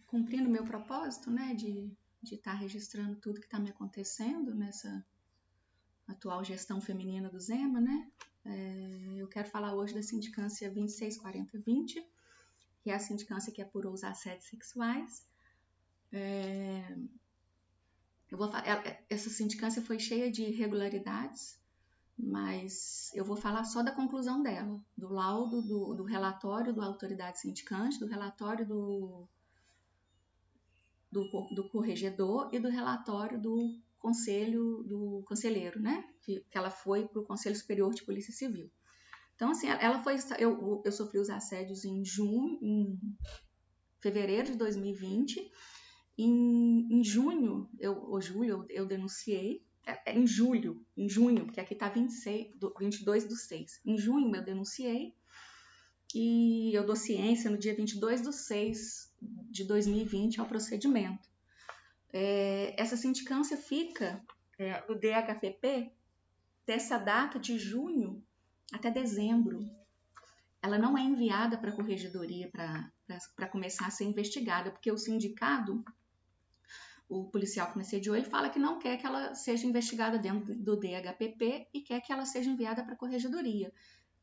cumprindo o meu propósito, né, de estar registrando tudo que está me acontecendo nessa atual gestão feminina do Zema, né? Eu quero falar hoje da sindicância 264020, que é a sindicância que apurou os assédios sexuais. Essa sindicância foi cheia de irregularidades, mas eu vou falar só da conclusão dela, do laudo, do relatório da autoridade sindicante, do relatório do corregedor e do relatório do conselheiro, né? Que ela foi para o Conselho Superior de Polícia Civil. Então, assim, eu sofri os assédios em fevereiro de 2020. Em junho, eu denunciei. Em junho, porque aqui está 22/6. Em junho eu denunciei e eu dou ciência no dia 22/6 de 2020 ao procedimento. Essa sindicância fica no DHPP dessa data de junho até dezembro. Ela não é enviada para a corregedoria para começar a ser investigada, porque o sindicato, o policial que me assediou, ele fala que não quer que ela seja investigada dentro do DHPP e quer que ela seja enviada para a corregedoria.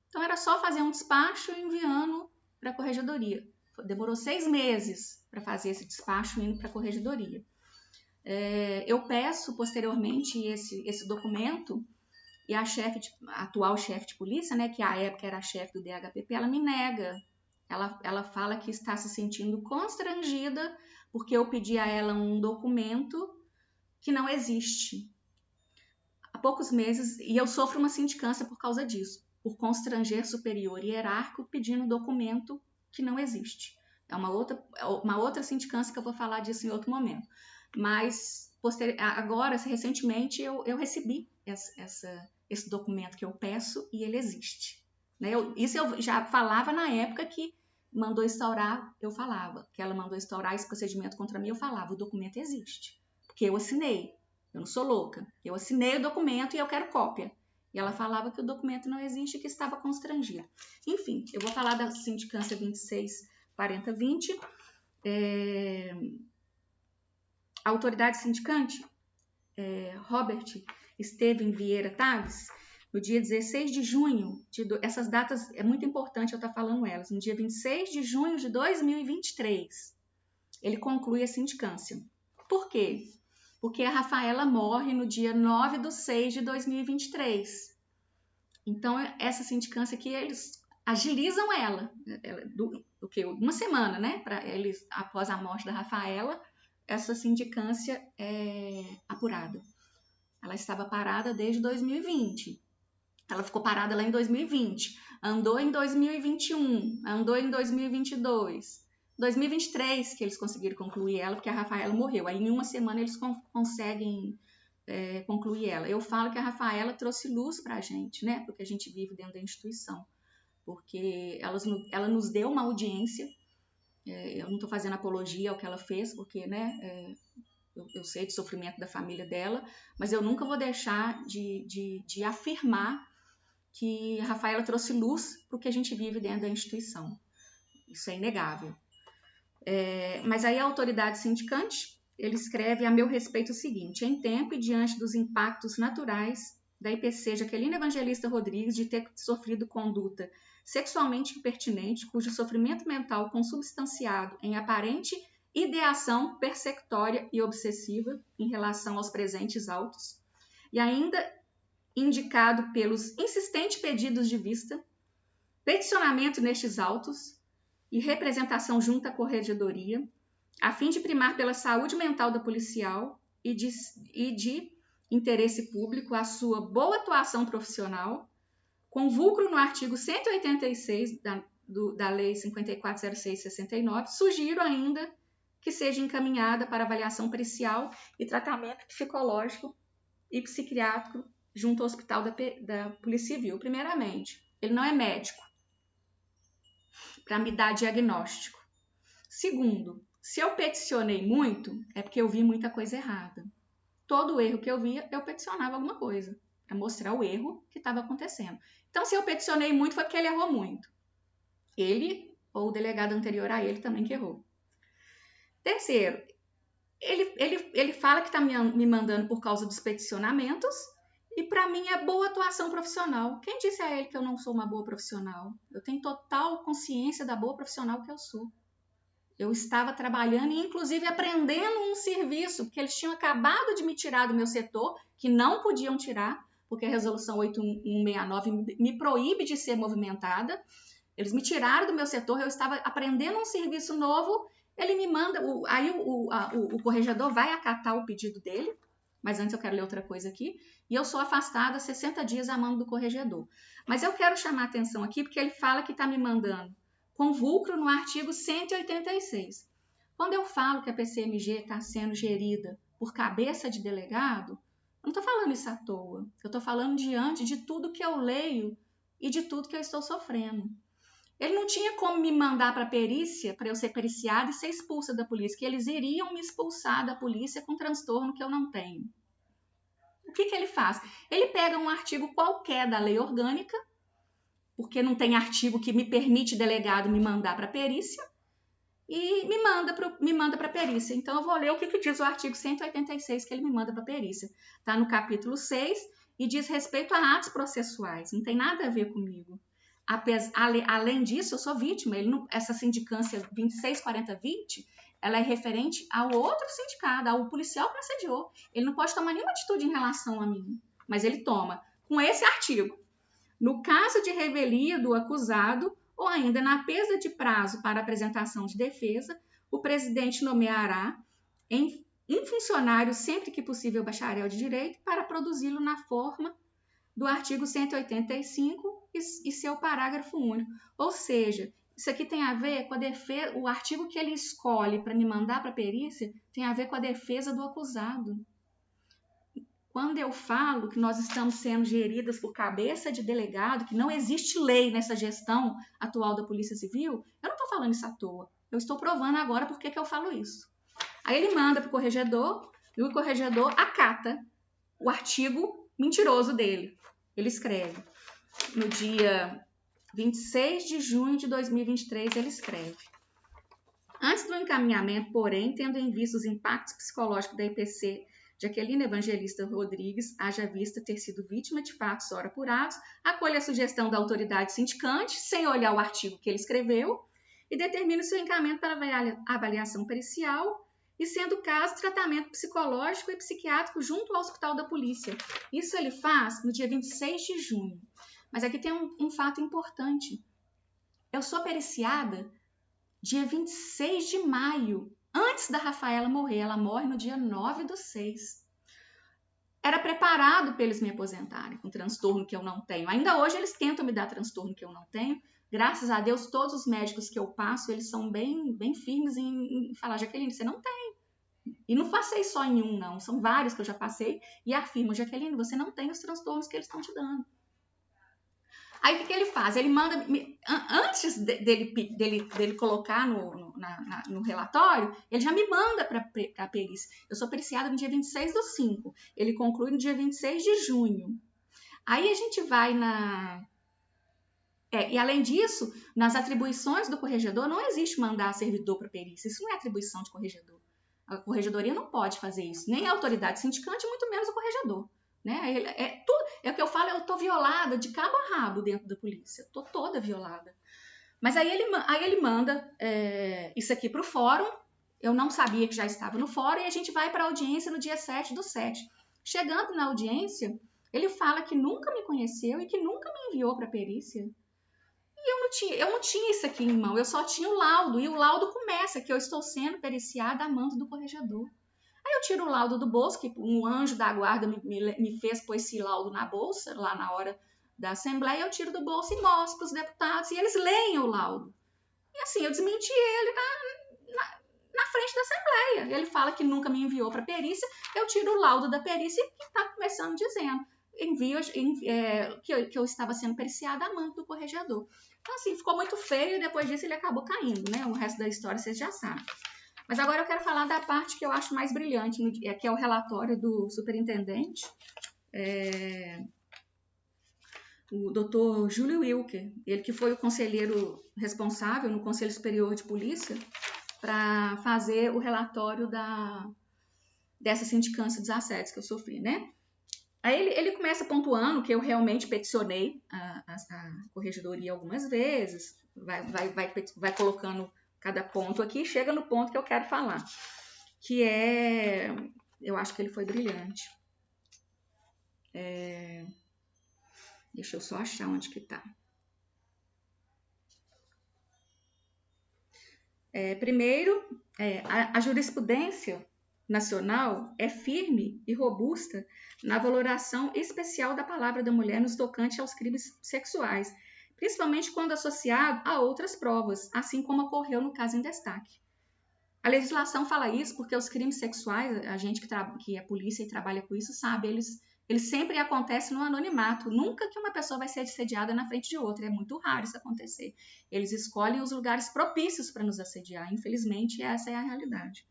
Então era só fazer um despacho enviando para a corregedoria. Demorou 6 meses para fazer esse despacho indo para a corregedoria. Eu peço posteriormente esse documento e a atual chefe de polícia, né, que à época era a chefe do DHPP, ela me nega. Ela fala que está se sentindo constrangida porque eu pedi a ela um documento que não existe. Há poucos meses, e eu sofro uma sindicância por causa disso, por constranger superior e hierárquico pedindo um documento que não existe. É uma outra sindicância que eu vou falar disso em outro momento. Mas, agora, recentemente, eu recebi esse documento que eu peço e ele existe. Né? Isso eu já falava na época que mandou instaurar, eu falava. Que ela mandou instaurar esse procedimento contra mim, eu falava, o documento existe. Porque eu assinei. Eu não sou louca. Eu assinei o documento e eu quero cópia. E ela falava que o documento não existe e que estava constrangida. Enfim, eu vou falar da sindicância 264020. A autoridade sindicante, Robert Estevam Vieira Taves, no dia 16 de junho, essas datas é muito importante eu estar falando elas, no dia 26 de junho de 2023, ele conclui a sindicância. Por quê? Porque a Rafaela morre no dia 9/6 de 2023. Então, essa sindicância aqui, eles agilizam ela uma semana, né? Após a morte da Rafaela, essa sindicância é apurada. Ela estava parada desde 2020. Ela ficou parada lá em 2020. Andou em 2021. Andou em 2022. 2023 que eles conseguiram concluir ela, porque a Rafaela morreu. Aí em uma semana eles conseguem concluir ela. Eu falo que a Rafaela trouxe luz pra gente, né? Porque a gente vive dentro da instituição. Porque ela nos deu uma audiência. Eu não estou fazendo apologia ao que ela fez, porque, né? Eu sei do sofrimento da família dela, mas eu nunca vou deixar de afirmar que a Rafaela trouxe luz para o que a gente vive dentro da instituição. Isso é inegável. Mas aí a autoridade sindicante, ele escreve a meu respeito o seguinte: em tempo e diante dos impactos naturais da IPC Jaqueline Evangelista Rodrigues de ter sofrido conduta sexualmente impertinente, cujo sofrimento mental consubstanciado em aparente ideação persecutória e obsessiva em relação aos presentes autos, e ainda indicado pelos insistentes pedidos de vista, peticionamento nestes autos e representação junto à corregedoria, a fim de primar pela saúde mental da policial e de interesse público a sua boa atuação profissional, com vulcro no artigo 186 da Lei 5406/69, sugiro ainda que seja encaminhada para avaliação pericial e tratamento psicológico e psiquiátrico junto ao Hospital da Polícia Civil. Primeiramente, ele não é médico para me dar diagnóstico. Segundo, se eu peticionei muito, é porque eu vi muita coisa errada. Todo erro que eu via, eu peticionava alguma coisa para mostrar o erro que estava acontecendo. Então, se eu peticionei muito, foi porque ele errou muito. Ele ou o delegado anterior a ele também que errou. Terceiro, ele fala que está me mandando por causa dos peticionamentos e para mim é boa atuação profissional. Quem disse a ele que eu não sou uma boa profissional? Eu tenho total consciência da boa profissional que eu sou. Eu estava trabalhando e, inclusive, aprendendo um serviço, porque eles tinham acabado de me tirar do meu setor, que não podiam tirar, porque a resolução 8169 me proíbe de ser movimentada. Eles me tiraram do meu setor, eu estava aprendendo um serviço novo, ele me manda, aí o corregedor vai acatar o pedido dele, mas antes eu quero ler outra coisa aqui, e eu sou afastada 60 dias a mando do corregedor. Mas eu quero chamar a atenção aqui, porque ele fala que está me mandando com vulcro no artigo 186. Quando eu falo que a PCMG está sendo gerida por cabeça de delegado, eu não estou falando isso à toa. Eu estou falando diante de tudo que eu leio e de tudo que eu estou sofrendo. Ele não tinha como me mandar para a perícia, para eu ser periciada e ser expulsa da polícia, que eles iriam me expulsar da polícia com transtorno que eu não tenho. O que ele faz? Ele pega um artigo qualquer da lei orgânica, porque não tem artigo que me permite delegado me mandar para a perícia, e me manda para a perícia. Então, eu vou ler o que diz o artigo 186 que ele me manda para a perícia. Está no capítulo 6 e diz respeito a atos processuais. Não tem nada a ver comigo. Além disso, eu sou vítima. Essa sindicância 264020, ela é referente ao outro sindicado, ao policial que me assediou. Ele não pode tomar nenhuma atitude em relação a mim, mas ele toma com esse artigo. No caso de revelia do acusado, ou ainda na perda de prazo para apresentação de defesa, o presidente nomeará um funcionário, sempre que possível bacharel de direito, para produzi-lo na forma do artigo 185 e seu parágrafo único. Ou seja, isso aqui tem a ver com a defesa, o artigo que ele escolhe para me mandar para a perícia tem a ver com a defesa do acusado. Quando eu falo que nós estamos sendo geridas por cabeça de delegado, que não existe lei nessa gestão atual da Polícia Civil, eu não estou falando isso à toa. Eu estou provando agora por que eu falo isso. Aí ele manda para o corregedor e o corregedor acata o artigo mentiroso dele. Ele escreve. No dia 26 de junho de 2023, ele escreve. Antes do encaminhamento, porém, tendo em vista os impactos psicológicos da IPC Jaqueline Evangelista Rodrigues, haja vista ter sido vítima de fatos ora apurados, acolhe a sugestão da autoridade sindicante, sem olhar o artigo que ele escreveu, e determina o seu encaminhamento para avaliação pericial, e sendo o caso, tratamento psicológico e psiquiátrico junto ao Hospital da Polícia. Isso ele faz no dia 26 de junho. Mas aqui tem um fato importante. Eu sou periciada dia 26 de maio, antes da Rafaela morrer. Ela morre no dia 9/6. Era preparado para eles me aposentarem com transtorno que eu não tenho. Ainda hoje eles tentam me dar transtorno que eu não tenho. Graças a Deus, todos os médicos que eu passo, eles são bem firmes em falar, Jaqueline, você não tem. E não passei só em um, não. São vários que eu já passei e afirmam, Jaqueline, você não tem os transtornos que eles estão te dando. Aí o que ele faz? Ele manda, antes dele colocar no relatório, ele já me manda para a perícia. Eu sou periciada no dia 26/5. Ele conclui no dia 26 de junho. Aí a gente vai e além disso, nas atribuições do corregedor, não existe mandar servidor para perícia. Isso não é atribuição de corregedor. A corregedoria não pode fazer isso. Nem a autoridade sindicante, muito menos o corregedor. Né? É o que eu falo, eu estou violada de cabo a rabo dentro da polícia. Estou toda violada. Mas aí ele manda isso aqui para o fórum. Eu não sabia que já estava no fórum. E a gente vai para a audiência no dia 7/7. Chegando na audiência, ele fala que nunca me conheceu e que nunca me enviou para a perícia. E eu não tinha isso aqui em mão. Eu só tinha o laudo. E o laudo começa que eu estou sendo periciada a mando do corregedor. Aí eu tiro o laudo do bolso, que um anjo da guarda me fez pôr esse laudo na bolsa, lá na hora da Assembleia, eu tiro do bolso e mostro para os deputados, e eles leem o laudo. E assim, eu desmenti ele na frente da Assembleia. Ele fala que nunca me enviou para a perícia, eu tiro o laudo da perícia e está começando dizendo, que eu estava sendo periciada a mando do corregedor. Então assim, ficou muito feio e depois disso ele acabou caindo, né? O resto da história vocês já sabem. Mas agora eu quero falar da parte que eu acho mais brilhante, que é o relatório do superintendente, o Dr. Júlio Wilker, ele que foi o conselheiro responsável no Conselho Superior de Polícia, para fazer o relatório dessa sindicância dos assédios que eu sofri, né? Aí ele começa pontuando que eu realmente peticionei a corregedoria algumas vezes, vai colocando cada ponto aqui, chega no ponto que eu quero falar, que é, eu acho que ele foi brilhante. Deixa eu só achar onde que tá. Primeiro, a jurisprudência nacional é firme e robusta na valoração especial da palavra da mulher nos tocante aos crimes sexuais, principalmente quando associado a outras provas, assim como ocorreu no caso em destaque. A legislação fala isso porque os crimes sexuais, a gente que é polícia e trabalha com isso sabe, eles sempre acontecem no anonimato. Nunca que uma pessoa vai ser assediada na frente de outra. É muito raro isso acontecer. Eles escolhem os lugares propícios para nos assediar. Infelizmente, essa é a realidade.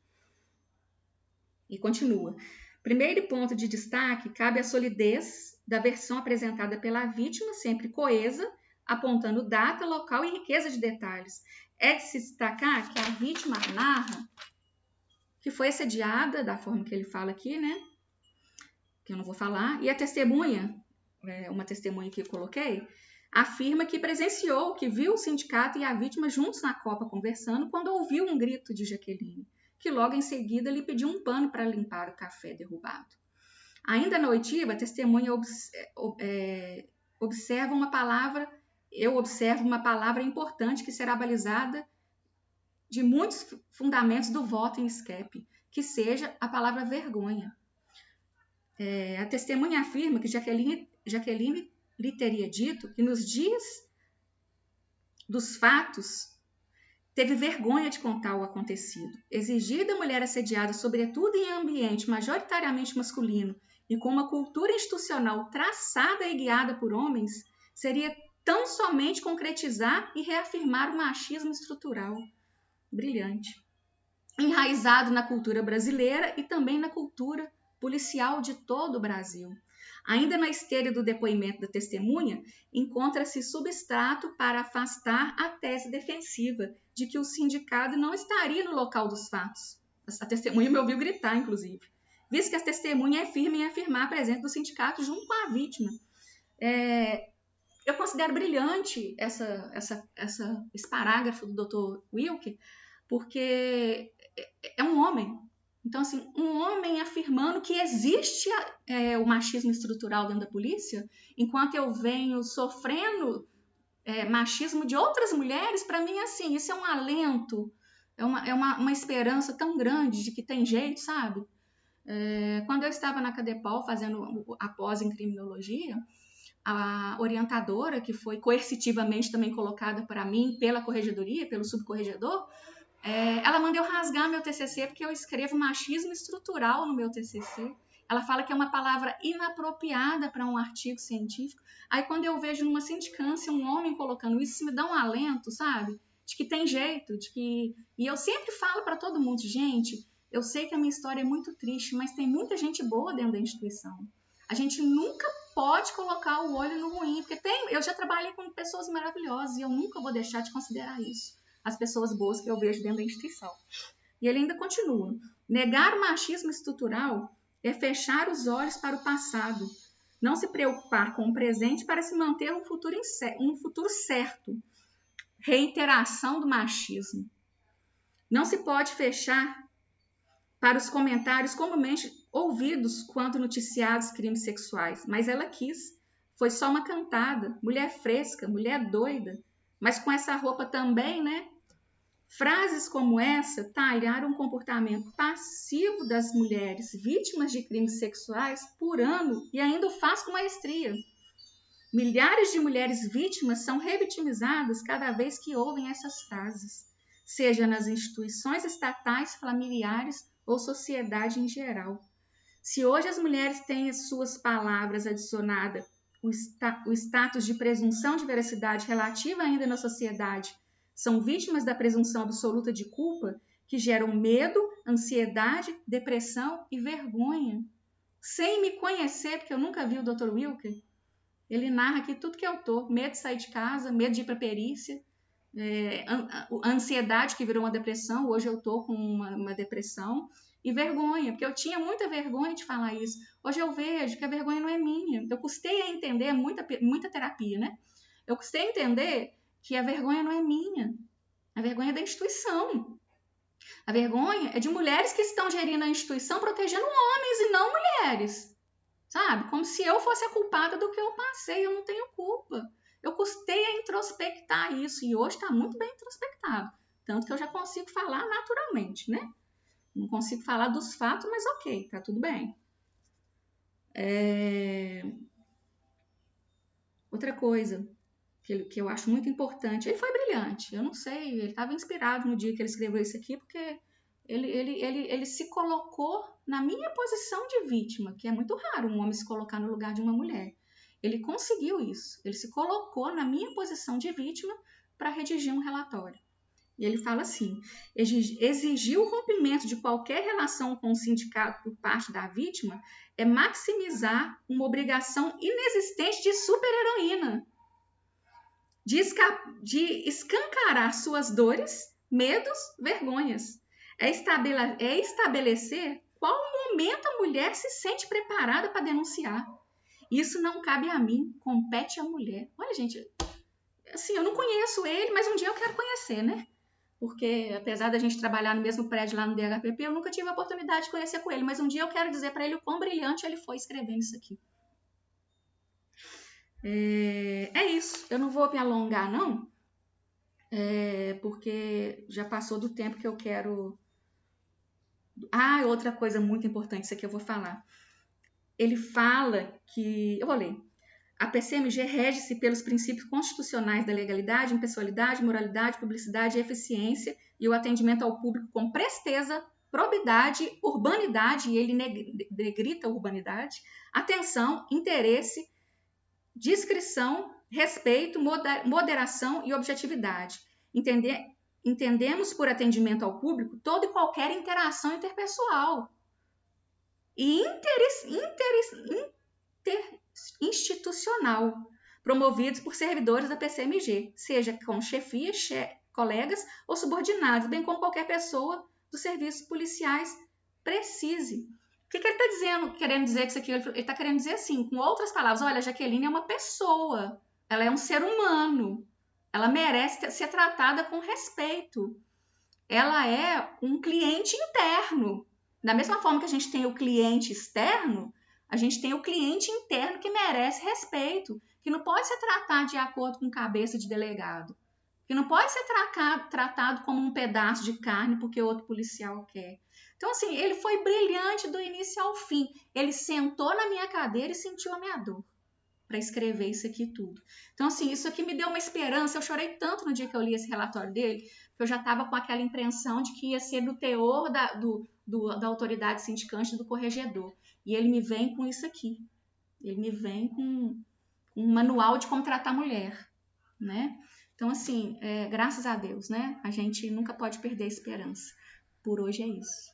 E continua. Primeiro ponto de destaque, cabe a solidez da versão apresentada pela vítima, sempre coesa, apontando data, local e riqueza de detalhes. É de se destacar que a vítima narra que foi assediada, da forma que ele fala aqui, né? Que eu não vou falar, e a testemunha, uma testemunha que eu coloquei, afirma que presenciou, que viu o sindicato e a vítima juntos na copa conversando quando ouviu um grito de Jaqueline, que logo em seguida lhe pediu um pano para limpar o café derrubado. Ainda na oitiva, a testemunha observa uma palavra, eu observo uma palavra importante que será balizada de muitos fundamentos do voto em escape, que seja a palavra vergonha. A testemunha afirma que Jaqueline lhe teria dito que nos dias dos fatos teve vergonha de contar o acontecido. Exigir da mulher assediada, sobretudo em ambiente majoritariamente masculino e com uma cultura institucional traçada e guiada por homens, seria tão somente concretizar e reafirmar o machismo estrutural. Brilhante. Enraizado na cultura brasileira e também na cultura policial de todo o Brasil. Ainda na esteira do depoimento da testemunha, encontra-se substrato para afastar a tese defensiva de que o sindicato não estaria no local dos fatos. A testemunha me ouviu gritar, inclusive. Visto que a testemunha é firme em afirmar a presença do sindicato junto com a vítima. Eu considero brilhante esse parágrafo do Dr. Wilke, porque é um homem. Então, assim, um homem afirmando que existe o machismo estrutural dentro da polícia, enquanto eu venho sofrendo machismo de outras mulheres, para mim, assim, isso é um alento, é uma esperança tão grande de que tem jeito, sabe? Quando eu estava na Cadepol fazendo a pós em criminologia, a orientadora, que foi coercitivamente também colocada para mim pela corregedoria, pelo subcorregedor, ela manda eu rasgar meu TCC porque eu escrevo machismo estrutural no meu TCC. Ela fala que é uma palavra inapropriada para um artigo científico. Aí quando eu vejo numa sindicância um homem colocando isso me dá um alento, sabe? De que tem jeito, E eu sempre falo para todo mundo, gente, eu sei que a minha história é muito triste, mas tem muita gente boa dentro da instituição. A gente nunca pode colocar o olho no ruim, porque eu já trabalhei com pessoas maravilhosas e eu nunca vou deixar de considerar isso. As pessoas boas que eu vejo dentro da instituição. E ele ainda continua. Negar o machismo estrutural é fechar os olhos para o passado, não se preocupar com o presente para se manter um futuro certo. Reiteração do machismo. Não se pode fechar para os comentários comumente ouvidos quando noticiados crimes sexuais, mas ela quis. Foi só uma cantada, mulher fresca, mulher doida, mas com essa roupa também, né? Frases como essa talharam um comportamento passivo das mulheres vítimas de crimes sexuais por ano e ainda o faz com maestria. Milhares de mulheres vítimas são revitimizadas cada vez que ouvem essas frases, seja nas instituições estatais, familiares ou sociedade em geral. Se hoje as mulheres têm as suas palavras adicionada o status de presunção de veracidade relativa ainda na sociedade, são vítimas da presunção absoluta de culpa que geram medo, ansiedade, depressão e vergonha. Sem me conhecer, porque eu nunca vi o Dr. Wilke, ele narra aqui tudo que eu tô. Medo de sair de casa, medo de ir para perícia. A ansiedade que virou uma depressão, hoje eu tô com uma depressão, e vergonha, porque eu tinha muita vergonha de falar isso. Hoje eu vejo que a vergonha não é minha. Eu custei a entender, muita terapia, né? Eu custei a entender que a vergonha não é minha. A vergonha é da instituição. A vergonha é de mulheres que estão gerindo a instituição protegendo homens e não mulheres. Sabe? Como se eu fosse a culpada do que eu passei. Eu não tenho culpa. Eu custei a introspectar isso e hoje está muito bem introspectado. Tanto que eu já consigo falar naturalmente, né? Não consigo falar dos fatos, mas ok, tá tudo bem. Outra coisa que eu acho muito importante, ele foi brilhante, eu não sei, ele estava inspirado no dia que ele escreveu isso aqui, porque ele se colocou na minha posição de vítima, que é muito raro um homem se colocar no lugar de uma mulher. Ele conseguiu isso, ele se colocou na minha posição de vítima para redigir um relatório. E ele fala assim: exigir o rompimento de qualquer relação com o sindicato por parte da vítima é maximizar uma obrigação inexistente de super-heroína, de escancarar suas dores, medos, vergonhas. É estabelecer qual momento a mulher se sente preparada para denunciar. Isso não cabe a mim, compete à mulher. Olha, gente, assim, eu não conheço ele, mas um dia eu quero conhecer, né? Porque apesar da gente trabalhar no mesmo prédio lá no DHPP, eu nunca tive a oportunidade de conhecer com ele, mas um dia eu quero dizer para ele o quão brilhante ele foi escrevendo isso aqui. É isso, eu não vou me alongar não, porque já passou do tempo que eu quero... outra coisa muito importante, isso aqui eu vou falar. Ele fala que... Eu vou ler. A PCMG rege-se pelos princípios constitucionais da legalidade, impessoalidade, moralidade, publicidade e eficiência e o atendimento ao público com presteza, probidade, urbanidade, e ele negrita urbanidade, atenção, interesse, discrição, respeito, moderação e objetividade. Entendemos por atendimento ao público toda e qualquer interação interpessoal e institucional, promovidos por servidores da PCMG, seja com chefia, colegas ou subordinados, bem como qualquer pessoa dos serviços policiais precise. O que ele está dizendo, querendo dizer que isso aqui? Ele está querendo dizer assim, com outras palavras: olha, a Jaqueline é uma pessoa, ela é um ser humano, ela merece ser tratada com respeito. Ela é um cliente interno. Da mesma forma que a gente tem o cliente externo, a gente tem o cliente interno que merece respeito, que não pode ser tratado de acordo com cabeça de delegado, que não pode ser tratado como um pedaço de carne porque outro policial quer. Então, assim, ele foi brilhante do início ao fim. Ele sentou na minha cadeira e sentiu a minha dor para escrever isso aqui tudo. Então, assim, isso aqui me deu uma esperança. Eu chorei tanto no dia que eu li esse relatório dele, que eu já estava com aquela impressão de que ia ser do teor da autoridade sindicante do corregedor. E ele me vem com isso aqui. Ele me vem com um manual de como tratar mulher, né? Então, assim, graças a Deus, né? A gente nunca pode perder a esperança. Por hoje é isso.